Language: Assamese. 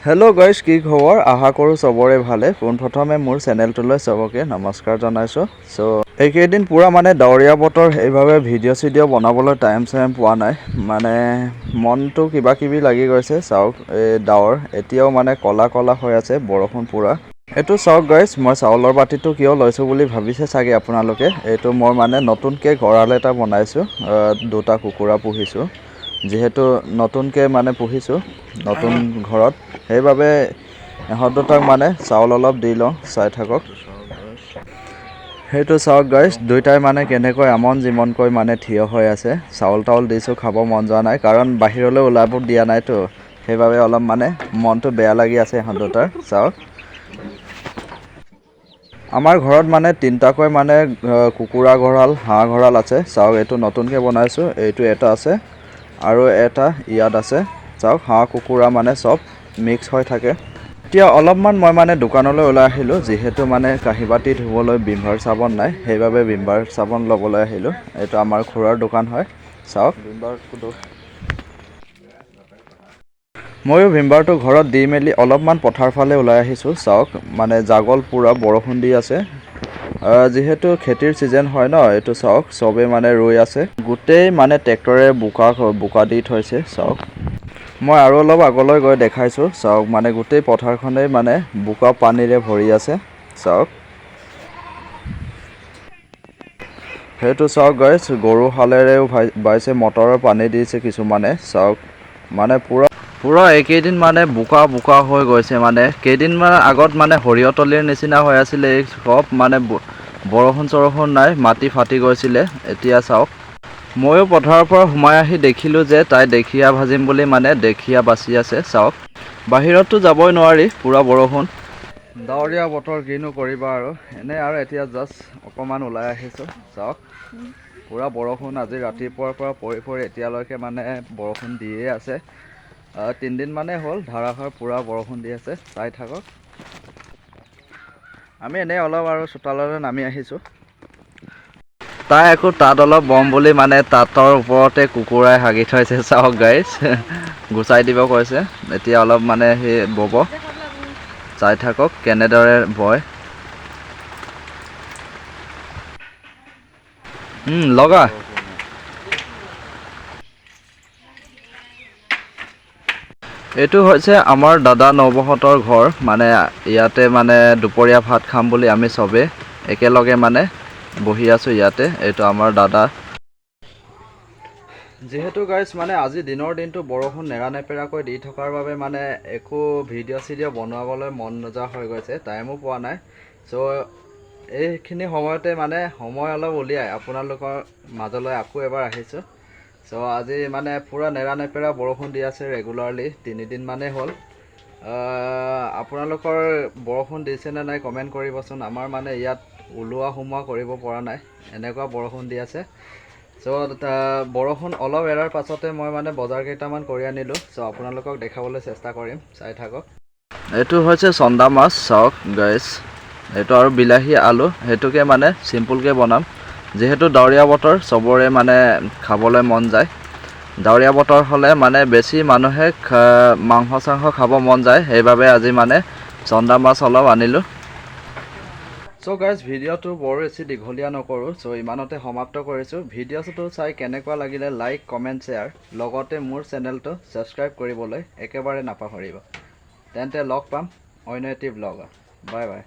হেল্ল' গাইজ, কি খবৰ? আশা কৰোঁ চবৰে ভালে। পোনপ্ৰথমে মোৰ চেনেলটোলৈ চবকে নমস্কাৰ জনাইছোঁ। এইকেইদিন পূৰা মানে ডাৱৰীয়া বতৰ, সেইবাবে ভিডিঅ' বনাবলৈ টাইম পোৱা নাই। মানে মনটো কিবা কিবি লাগি গৈছে। চাওক, এই ডাৱৰ এতিয়াও মানে ক'লা ক'লা হৈ আছে, বৰষুণ পূৰা। এইটো চাওক গাইজ, মই চাউলৰ বাতিটো কিয় লৈছোঁ বুলি ভাবিছে চাগে আপোনালোকে। এইটো মই মানে নতুনকৈ গঁৰাল এটা বনাইছোঁ, 2টা কুকুৰা পুহিছোঁ। যিহেতু নতুনকৈ মানে পুহিছোঁ নতুন ঘৰত, সেইবাবে ইহঁত দুটাক মানে চাউল অলপ দি লওঁ। চাই থাকক। সেইটো চাওক গাইজ, দুইটাই মানে কেনেকৈ আমন জিমনকৈ মানে থিয় হৈ আছে। চাউল তাউল দিছোঁ, খাব মন যোৱা নাই, কাৰণ বাহিৰলৈ ওলাব দিয়া নাইতো, সেইবাবে অলপ মানে মনটো বেয়া লাগি আছে ইহঁত দুটাৰ। চাওক, আমাৰ ঘৰত মানে 3টাকৈ মানে কুকুৰা গঁৰাল, হাঁহ গঁৰাল আছে। চাওক, এইটো নতুনকৈ বনাইছোঁ। এইটো এটা আছে আৰু এটা ইয়াত আছে। চাওক, হাঁহ কুকুৰা মানে চব মিক্স হৈ থাকে। এতিয়া অলপমান মই মানে দোকানলৈ ওলাই আহিলোঁ, যিহেতু মানে কাঁহী বাতি ধুবলৈ ভিমবাৰ চাবোন নাই, সেইবাবে ভিমবাৰ চাবোন ল'বলৈ আহিলোঁ। এইটো আমাৰ খুৰাৰ দোকান হয়। চাওক, ময়ো ভিমবাৰটো ঘৰত দি মেলি অলপমান পথাৰ ফালে ওলাই আহিছোঁ। চাওক, মানে জাগল পূৰা বৰষুণ দি আছে। যিহেতু খেতিৰ ছিজন হয় ন, এইটো চাওক চবেই মানে ৰুই আছে। গোটেই মানে ট্ৰেক্টৰে বোকা দি থৈছে। চাওক, মই আৰু অলপ আগলৈ গৈ দেখাইছোঁ। চাওক, মানে গোটেই পথাৰখনেই মানে বোকা পানীৰে ভৰি আছে। চাওক, সেইটো চাওক গাইজ, গৰু হালেৰেও বাইছে, মটৰৰ পানী দিছে কিছুমানে। চাওক, মানে পূৰা এইকেইদিন মানে বোকা হৈ গৈছে। মানে কেইদিনমান আগত মানে সৰিয়হতলীৰ নিচিনা হৈ আছিলে। এই চব মানে বৰষুণ নাই, মাটি ফাটি গৈছিলে। এতিয়া চাওক, ময়ো পথাৰৰ পৰা সোমাই আহি দেখিলোঁ যে তাই ঢেকীয়া ভাজিম বুলি মানে ঢেকীয়া বাচি আছে। চাওক, বাহিৰততো যাবই নোৱাৰি, পূৰা বৰষুণ, ডাৱৰীয়া বতৰ, কিনো কৰিবা আৰু। এনেই আৰু এতিয়া জাষ্ট অকণমান ওলাই আহিছোঁ। চাওক, পূৰা বৰষুণ আজি ৰাতিপুৱাৰ পৰা পৰি এতিয়ালৈকে মানে বৰষুণ দিয়ে আছে। 3 দিন মানেই হ'ল ধাৰাসাৰ পূৰা বৰষুণ দি আছে। চাই থাকক। আমি এনেই অলপ আৰু চোতাললৈ নামি আহিছোঁ। তাই আকৌ তাঁত অলপ বম বুলি মানে তাঁতৰ ওপৰতে কুকুৰাই হাগি থৈছে। চাওক গাইজ, গুচাই দিব কৈছে। এতিয়া অলপ মানে সেই বব, চাই থাকক কেনেদৰে বয়। লগা এইটো হৈছে আমাৰ দাদা নবহঁতৰ ঘৰ। মানে ইয়াতে মানে দুপৰীয়া ভাত খাম বুলি আমি চবেই একেলগে মানে বহি আছোঁ ইয়াতে। এইটো আমাৰ দাদা। যিহেতু গাইজ মানে আজি দিনৰ দিনটো বৰষুণ নেৰানেপেৰাকৈ দি থকাৰ বাবে মানে একো ভিডিঅ' বনাবলৈ মন নোযোৱা হৈ গৈছে, টাইমো পোৱা নাই। এইখিনি সময়তে মানে সময় অলপ উলিয়াই আপোনালোকৰ মাজলৈ আকৌ এবাৰ আহিছোঁ। আজি মানে পূৰা নেৰানেপেৰা বৰষুণ দি আছে ৰেগুলাৰলি, 3 দিন মানেই হ'ল। আপোনালোকৰ বৰষুণ দিছেনে নাই কমেণ্ট কৰিবচোন। আমাৰ মানে ইয়াত ওলোৱা সোমোৱা কৰিব পৰা নাই, এনেকুৱা বৰষুণ দি আছে। বৰষুণ অলপ এৰাৰ পাছতে মই মানে বজাৰ কেইটামান কৰি আনিলোঁ। আপোনালোকক দেখাবলৈ চেষ্টা কৰিম, চাই থাকক। এইটো হৈছে চন্দা মাছ। চাওক গাইজ, এইটো আৰু বিলাহী আলু, সেইটোকে মানে চিম্পুলকৈ বনাম। যিহেতু ডাৱৰীয়া বতৰ, চবৰে মানে খাবলৈ মন যায়। ডাৱৰীয়া বতৰ হ'লে মানে বেছি মানুহে মাংস চাংস খাব মন যায়, সেইবাবে আজি মানে চন্দা মাছ অলপ আনিলোঁ। গাইজ, ভিডিঅ'টো বৰ বেছি দীঘলীয়া নকৰোঁ। ইমানতে সমাপ্ত কৰিছোঁ। ভিডিঅ'টো চাই কেনেকুৱা লাগিলে লাইক, কমেণ্ট, শ্বেয়াৰ, লগতে মোৰ চেনেলটো ছাবস্ক্ৰাইব কৰিবলৈ একেবাৰে নাপাহৰিব। তেন্তে লগ পাম অন্য এটি ব্লগত। Bye bye.